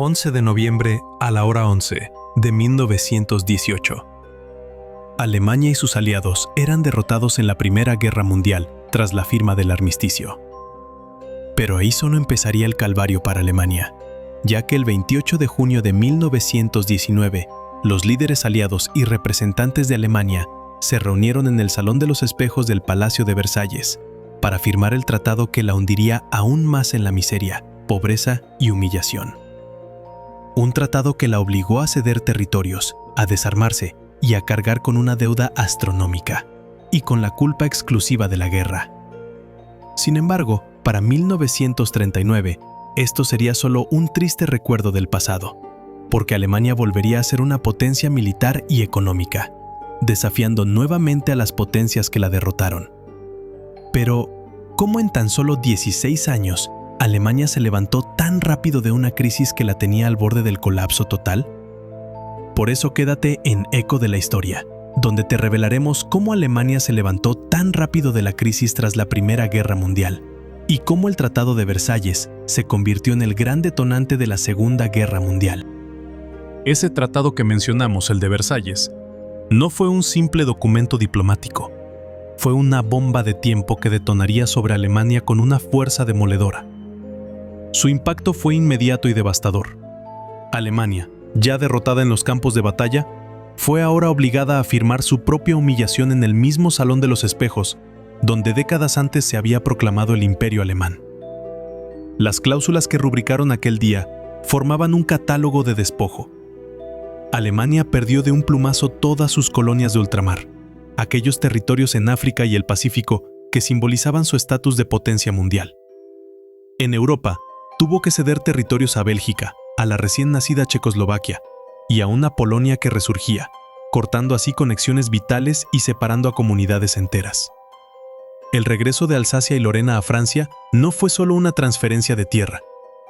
11 de noviembre a la hora 11 de 1918. Alemania y sus aliados eran derrotados en la Primera Guerra Mundial tras la firma del armisticio. Pero ahí solo empezaría el calvario para Alemania, ya que el 28 de junio de 1919, los líderes aliados y representantes de Alemania se reunieron en el Salón de los Espejos del Palacio de Versalles para firmar el tratado que la hundiría aún más en la miseria, pobreza y humillación. Un tratado que la obligó a ceder territorios, a desarmarse y a cargar con una deuda astronómica, y con la culpa exclusiva de la guerra. Sin embargo, para 1939, esto sería solo un triste recuerdo del pasado, porque Alemania volvería a ser una potencia militar y económica, desafiando nuevamente a las potencias que la derrotaron. Pero, ¿cómo en tan solo 16 años Alemania se levantó tan rápido de una crisis que la tenía al borde del colapso total? Por eso quédate en Eco de la Historia, donde te revelaremos cómo Alemania se levantó tan rápido de la crisis tras la Primera Guerra Mundial y cómo el Tratado de Versalles se convirtió en el gran detonante de la Segunda Guerra Mundial. Ese tratado que mencionamos, el de Versalles, no fue un simple documento diplomático. Fue una bomba de tiempo que detonaría sobre Alemania con una fuerza demoledora. Su impacto fue inmediato y devastador. Alemania, ya derrotada en los campos de batalla, fue ahora obligada a firmar su propia humillación en el mismo Salón de los Espejos, donde décadas antes se había proclamado el Imperio Alemán. Las cláusulas que rubricaron aquel día formaban un catálogo de despojo. Alemania perdió de un plumazo todas sus colonias de ultramar, aquellos territorios en África y el Pacífico que simbolizaban su estatus de potencia mundial. En Europa, tuvo que ceder territorios a Bélgica, a la recién nacida Checoslovaquia y a una Polonia que resurgía, cortando así conexiones vitales y separando a comunidades enteras. El regreso de Alsacia y Lorena a Francia no fue solo una transferencia de tierra,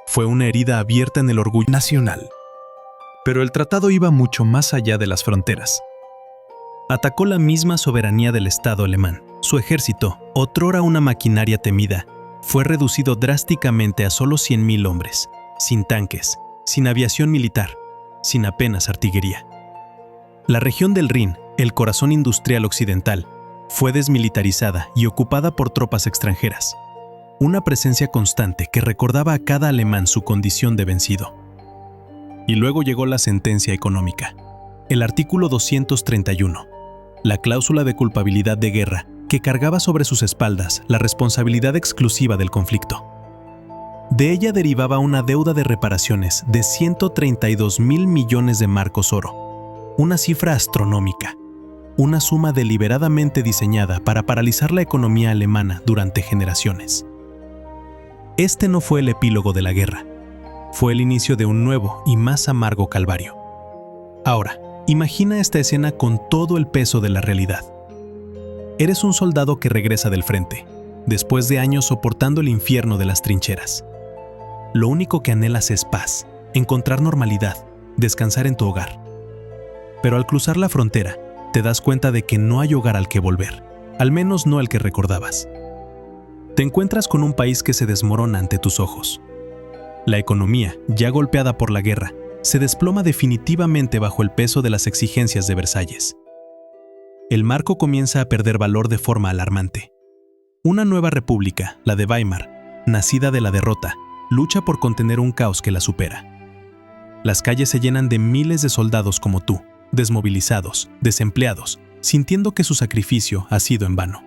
fue una herida abierta en el orgullo nacional. Pero el tratado iba mucho más allá de las fronteras. Atacó la misma soberanía del Estado alemán. Su ejército, otrora una maquinaria temida, fue reducido drásticamente a solo 100.000 hombres, sin tanques, sin aviación militar, sin apenas artillería. La región del Rin, el corazón industrial occidental, fue desmilitarizada y ocupada por tropas extranjeras, una presencia constante que recordaba a cada alemán su condición de vencido. Y luego llegó la sentencia económica, el artículo 231, la cláusula de culpabilidad de guerra que cargaba sobre sus espaldas la responsabilidad exclusiva del conflicto. De ella derivaba una deuda de reparaciones de 132.000 millones de marcos oro, una cifra astronómica, una suma deliberadamente diseñada para paralizar la economía alemana durante generaciones. Este no fue el epílogo de la guerra, fue el inicio de un nuevo y más amargo calvario. Ahora, imagina esta escena con todo el peso de la realidad. Eres un soldado que regresa del frente, después de años soportando el infierno de las trincheras. Lo único que anhelas es paz, encontrar normalidad, descansar en tu hogar. Pero al cruzar la frontera, te das cuenta de que no hay hogar al que volver, al menos no el que recordabas. Te encuentras con un país que se desmorona ante tus ojos. La economía, ya golpeada por la guerra, se desploma definitivamente bajo el peso de las exigencias de Versalles. El marco comienza a perder valor de forma alarmante. Una nueva república, la de Weimar, nacida de la derrota, lucha por contener un caos que la supera. Las calles se llenan de miles de soldados como tú, desmovilizados, desempleados, sintiendo que su sacrificio ha sido en vano.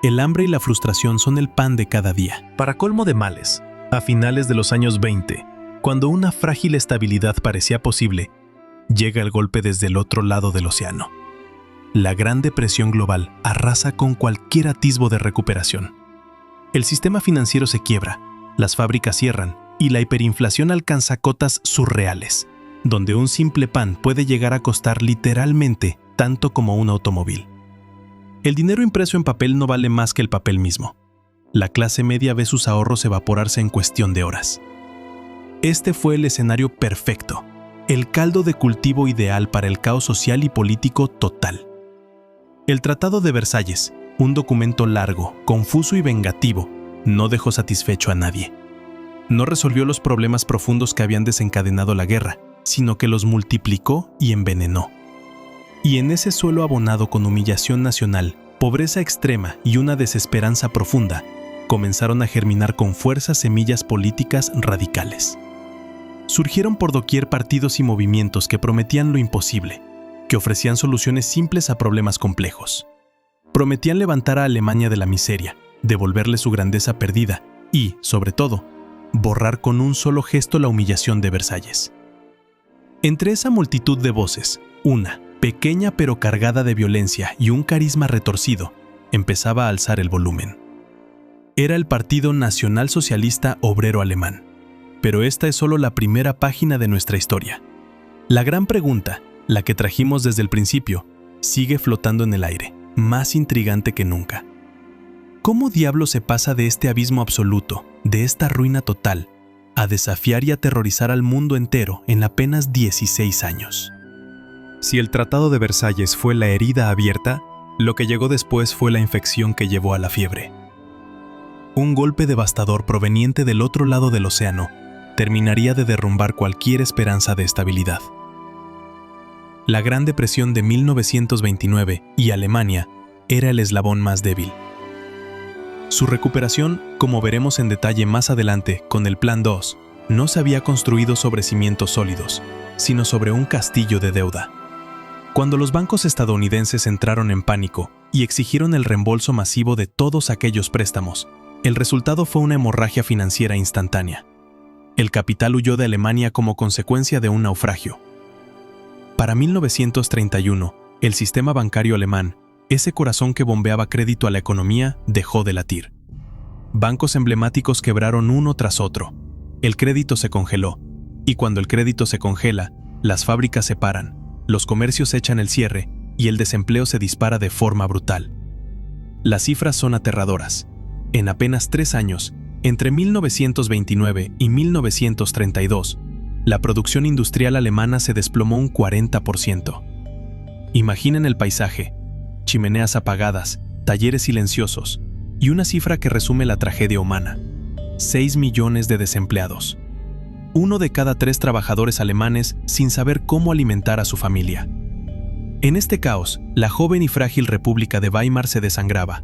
El hambre y la frustración son el pan de cada día. Para colmo de males, a finales de los años 20, cuando una frágil estabilidad parecía posible, llega el golpe desde el otro lado del océano. La Gran Depresión global arrasa con cualquier atisbo de recuperación. El sistema financiero se quiebra, las fábricas cierran y la hiperinflación alcanza cotas surreales, donde un simple pan puede llegar a costar literalmente tanto como un automóvil. El dinero impreso en papel no vale más que el papel mismo. La clase media ve sus ahorros evaporarse en cuestión de horas. Este fue el escenario perfecto, el caldo de cultivo ideal para el caos social y político total. El Tratado de Versalles, un documento largo, confuso y vengativo, no dejó satisfecho a nadie. no resolvió los problemas profundos que habían desencadenado la guerra, sino que los multiplicó y envenenó. Y en ese suelo abonado con humillación nacional, pobreza extrema y una desesperanza profunda, comenzaron a germinar con fuerza semillas políticas radicales. Surgieron por doquier partidos y movimientos que prometían lo imposible, que ofrecían soluciones simples a problemas complejos. Prometían levantar a Alemania de la miseria, devolverle su grandeza perdida y, sobre todo, borrar con un solo gesto la humillación de Versalles. Entre esa multitud de voces, una, pequeña pero cargada de violencia y un carisma retorcido, empezaba a alzar el volumen. Era el Partido Nacional Socialista Obrero Alemán. Pero esta es solo la primera página de nuestra historia. La gran pregunta, la que trajimos desde el principio, sigue flotando en el aire, más intrigante que nunca. ¿Cómo diablos se pasa de este abismo absoluto, de esta ruina total, a desafiar y aterrorizar al mundo entero en apenas 16 años? Si el Tratado de Versalles fue la herida abierta, lo que llegó después fue la infección que llevó a la fiebre. Un golpe devastador proveniente del otro lado del océano terminaría de derrumbar cualquier esperanza de estabilidad. La Gran Depresión de 1929 y Alemania era el eslabón más débil. Su recuperación, como veremos en detalle más adelante con el Plan 2, no se había construido sobre cimientos sólidos, sino sobre un castillo de deuda. Cuando los bancos estadounidenses entraron en pánico y exigieron el reembolso masivo de todos aquellos préstamos, el resultado fue una hemorragia financiera instantánea. El capital huyó de Alemania como consecuencia de un naufragio. Para 1931, el sistema bancario alemán, ese corazón que bombeaba crédito a la economía, dejó de latir. Bancos emblemáticos quebraron uno tras otro. El crédito se congeló, y cuando el crédito se congela, las fábricas se paran, los comercios echan el cierre y el desempleo se dispara de forma brutal. Las cifras son aterradoras. En apenas 3 años, entre 1929 y 1932, la producción industrial alemana se desplomó un 40%. Imaginen el paisaje: chimeneas apagadas, talleres silenciosos y una cifra que resume la tragedia humana: 6 millones de desempleados. 1 de cada 3 trabajadores alemanes sin saber cómo alimentar a su familia. En este caos, la joven y frágil República de Weimar se desangraba.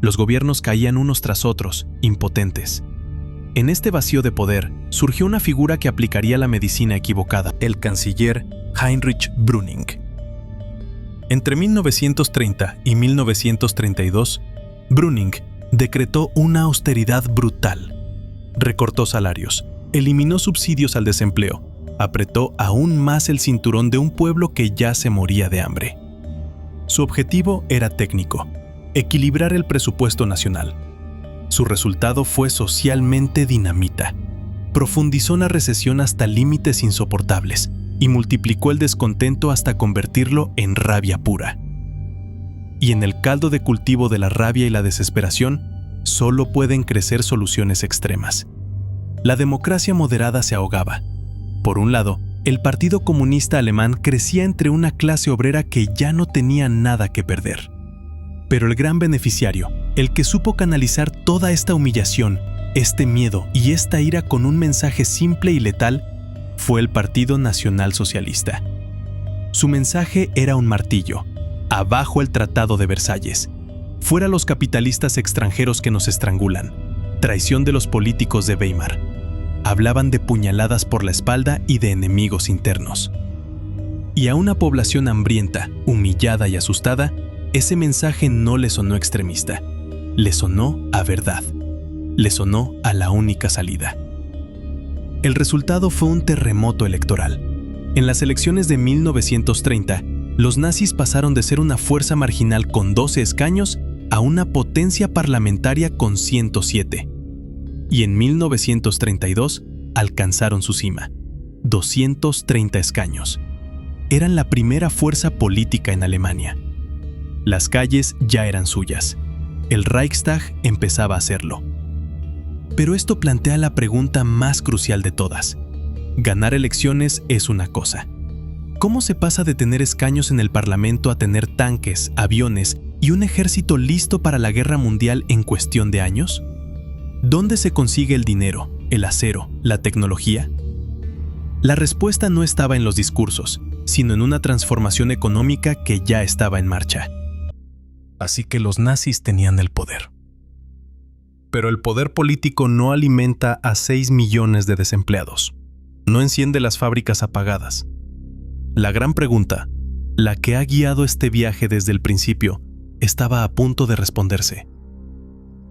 Los gobiernos caían unos tras otros, impotentes. En este vacío de poder, surgió una figura que aplicaría la medicina equivocada: el canciller Heinrich Brüning. Entre 1930 y 1932, Brüning decretó una austeridad brutal. Recortó salarios, eliminó subsidios al desempleo, apretó aún más el cinturón de un pueblo que ya se moría de hambre. Su objetivo era técnico: equilibrar el presupuesto nacional. Su resultado fue socialmente dinamita. Profundizó la recesión hasta límites insoportables y multiplicó el descontento hasta convertirlo en rabia pura. Y en el caldo de cultivo de la rabia y la desesperación, solo pueden crecer soluciones extremas. La democracia moderada se ahogaba. Por un lado, el Partido Comunista Alemán crecía entre una clase obrera que ya no tenía nada que perder. Pero el gran beneficiario, el que supo canalizar toda esta humillación, este miedo y esta ira con un mensaje simple y letal, fue el Partido Nacional Socialista. Su mensaje era un martillo: abajo el Tratado de Versalles, fuera los capitalistas extranjeros que nos estrangulan, traición de los políticos de Weimar. Hablaban de puñaladas por la espalda y de enemigos internos. Y a una población hambrienta, humillada y asustada, ese mensaje no le sonó extremista. Le sonó a verdad. Le sonó a la única salida. El resultado fue un terremoto electoral. En las elecciones de 1930, los nazis pasaron de ser una fuerza marginal con 12 escaños a una potencia parlamentaria con 107. Y en 1932 alcanzaron su cima: 230 escaños. Eran la primera fuerza política en Alemania. Las calles ya eran suyas. El Reichstag empezaba a hacerlo. Pero esto plantea la pregunta más crucial de todas. Ganar elecciones es una cosa. ¿Cómo se pasa de tener escaños en el Parlamento a tener tanques, aviones y un ejército listo para la guerra mundial en cuestión de años? ¿Dónde se consigue el dinero, el acero, la tecnología? La respuesta no estaba en los discursos, sino en una transformación económica que ya estaba en marcha. Así que los nazis tenían el poder. Pero el poder político no alimenta a 6 millones de desempleados. No enciende las fábricas apagadas. La gran pregunta, la que ha guiado este viaje desde el principio, estaba a punto de responderse.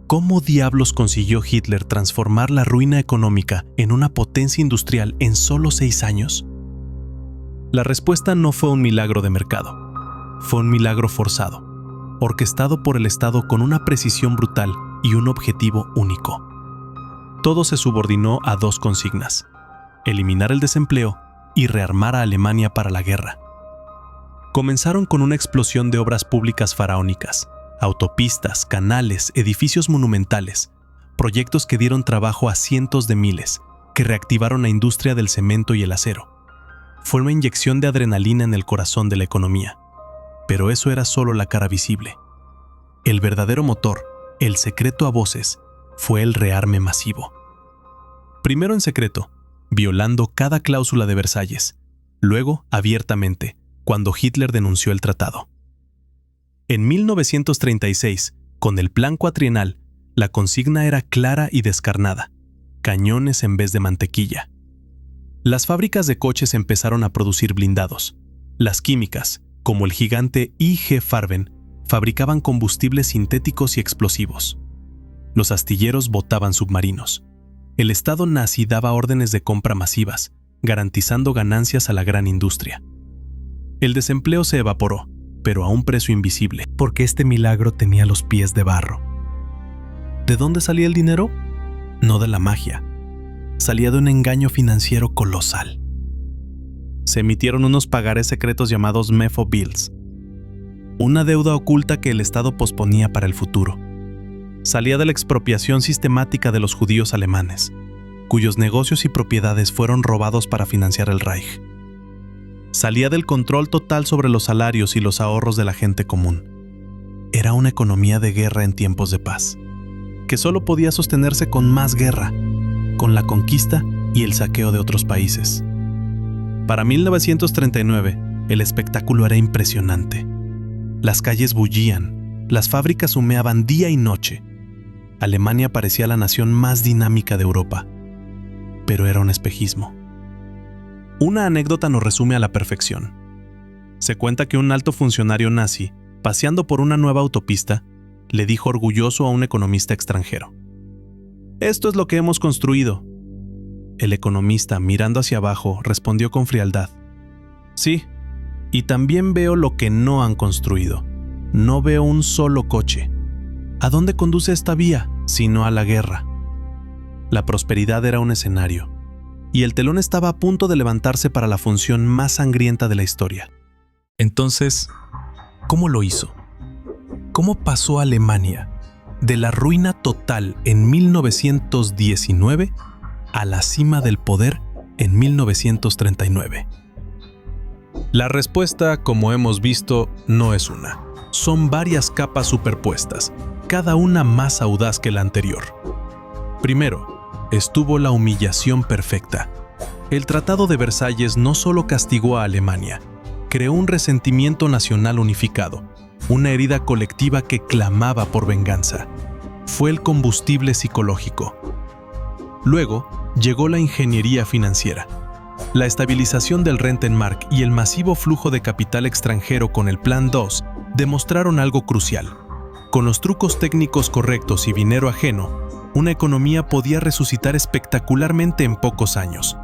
¿Cómo diablos consiguió Hitler transformar la ruina económica en una potencia industrial en solo 6 años? La respuesta no fue un milagro de mercado. Fue un milagro forzado, orquestado por el Estado con una precisión brutal y un objetivo único. Todo se subordinó a 2 consignas: eliminar el desempleo y rearmar a Alemania para la guerra. Comenzaron con una explosión de obras públicas faraónicas, autopistas, canales, edificios monumentales, proyectos que dieron trabajo a cientos de miles, que reactivaron la industria del cemento y el acero. Fue una inyección de adrenalina en el corazón de la economía. Pero eso era solo la cara visible. El verdadero motor, el secreto a voces, fue el rearme masivo. Primero en secreto, violando cada cláusula de Versalles, luego abiertamente, cuando Hitler denunció el tratado. En 1936, con el Plan Cuatrienal, la consigna era clara y descarnada: cañones en vez de mantequilla. Las fábricas de coches empezaron a producir blindados. Las químicas, como el gigante IG Farben, fabricaban combustibles sintéticos y explosivos. Los astilleros botaban submarinos. El Estado nazi daba órdenes de compra masivas, garantizando ganancias a la gran industria. El desempleo se evaporó, pero a un precio invisible, porque este milagro tenía los pies de barro. ¿De dónde salía el dinero? No de la magia. Salía de un engaño financiero colosal. Se emitieron unos pagarés secretos llamados Mefo Bills, una deuda oculta que el Estado posponía para el futuro. Salía de la expropiación sistemática de los judíos alemanes, cuyos negocios y propiedades fueron robados para financiar el Reich. Salía del control total sobre los salarios y los ahorros de la gente común. Era una economía de guerra en tiempos de paz, que solo podía sostenerse con más guerra, con la conquista y el saqueo de otros países. Para 1939, el espectáculo era impresionante. Las calles bullían, las fábricas humeaban día y noche. Alemania parecía la nación más dinámica de Europa, pero era un espejismo. Una anécdota nos resume a la perfección. Se cuenta que un alto funcionario nazi, paseando por una nueva autopista, le dijo orgulloso a un economista extranjero: «Esto es lo que hemos construido». El economista, mirando hacia abajo, respondió con frialdad: «Sí, y también veo lo que no han construido. No veo un solo coche. ¿A dónde conduce esta vía, sino a la guerra?». La prosperidad era un escenario, y el telón estaba a punto de levantarse para la función más sangrienta de la historia. Entonces, ¿cómo lo hizo? ¿Cómo pasó a Alemania de la ruina total en 1919 a la cima del poder en 1939? La respuesta, como hemos visto, no es una. Son varias capas superpuestas, cada una más audaz que la anterior. Primero, estuvo la humillación perfecta. El Tratado de Versalles no solo castigó a Alemania, creó un resentimiento nacional unificado, una herida colectiva que clamaba por venganza. Fue el combustible psicológico. Luego, llegó la ingeniería financiera. La estabilización del Rentenmark y el masivo flujo de capital extranjero con el Plan 2 demostraron algo crucial. Con los trucos técnicos correctos y dinero ajeno, una economía podía resucitar espectacularmente en pocos años.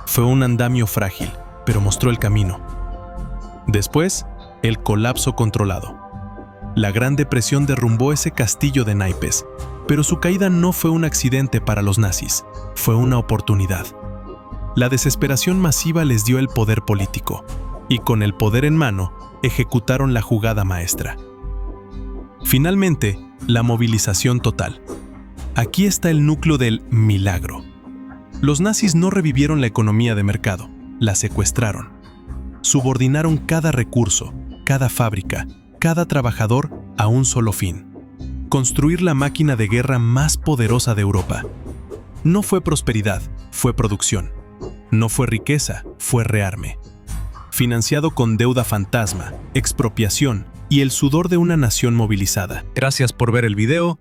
Fue un andamio frágil, pero mostró el camino. Después, el colapso controlado. La Gran Depresión derrumbó ese castillo de naipes, pero su caída no fue un accidente para los nazis, fue una oportunidad. La desesperación masiva les dio el poder político, y con el poder en mano, ejecutaron la jugada maestra. Finalmente, la movilización total. Aquí está el núcleo del milagro. Los nazis no revivieron la economía de mercado, la secuestraron. Subordinaron cada recurso, cada fábrica, cada trabajador a un solo fin: construir la máquina de guerra más poderosa de Europa. No fue prosperidad, fue producción. No fue riqueza, fue rearme. Financiado con deuda fantasma, expropiación y el sudor de una nación movilizada. Gracias por ver el video